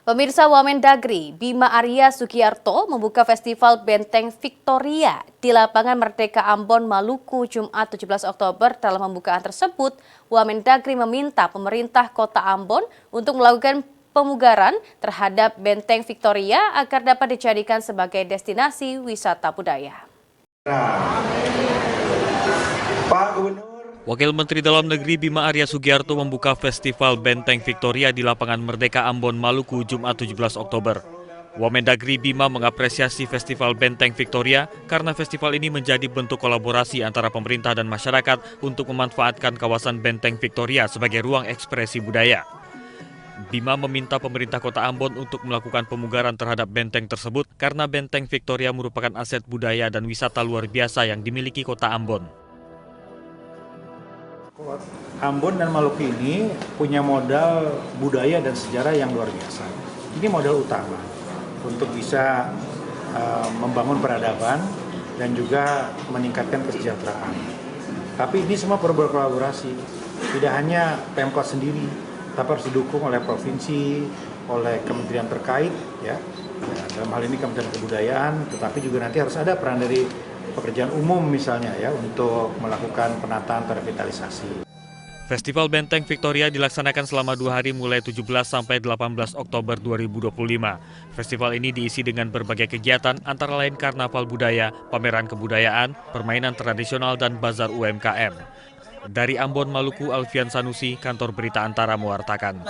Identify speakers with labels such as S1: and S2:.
S1: Pemirsa, Wamendagri Bima Arya Sugiarto membuka Festival Benteng Victoria di Lapangan Merdeka Ambon, Maluku, Jumat 17 Oktober. Dalam pembukaan tersebut, Wamendagri meminta pemerintah Kota Ambon untuk melakukan pemugaran terhadap Benteng Victoria agar dapat dijadikan sebagai destinasi wisata budaya.
S2: Pak Gubernur.
S3: Wakil Menteri Dalam Negeri Bima Arya Sugiarto membuka Festival Benteng Victoria di Lapangan Merdeka Ambon, Maluku, Jumat 17 Oktober. Wamendagri Bima mengapresiasi Festival Benteng Victoria karena festival ini menjadi bentuk kolaborasi antara pemerintah dan masyarakat untuk memanfaatkan kawasan Benteng Victoria sebagai ruang ekspresi budaya. Bima meminta pemerintah Kota Ambon untuk melakukan pemugaran terhadap benteng tersebut karena Benteng Victoria merupakan aset budaya dan wisata luar biasa yang dimiliki Kota Ambon.
S2: Ambon dan Maluku ini punya modal budaya dan sejarah yang luar biasa. Ini modal utama untuk bisa membangun peradaban dan juga meningkatkan kesejahteraan. Tapi ini semua perlu berkolaborasi. Tidak hanya Pemkot sendiri, tapi harus didukung oleh provinsi, oleh kementerian terkait, ya. Dalam hal ini Kementerian Kebudayaan, tetapi juga nanti harus ada peran dari pekerjaan umum misalnya ya untuk melakukan penataan atau revitalisasi.
S3: Festival Benteng Victoria dilaksanakan selama 2 hari mulai 17 sampai 18 Oktober 2025. Festival ini diisi dengan berbagai kegiatan antara lain karnaval budaya, pameran kebudayaan, permainan tradisional dan bazar UMKM. Dari Ambon, Maluku, Alfian Sanusi, Kantor Berita Antara mewartakan.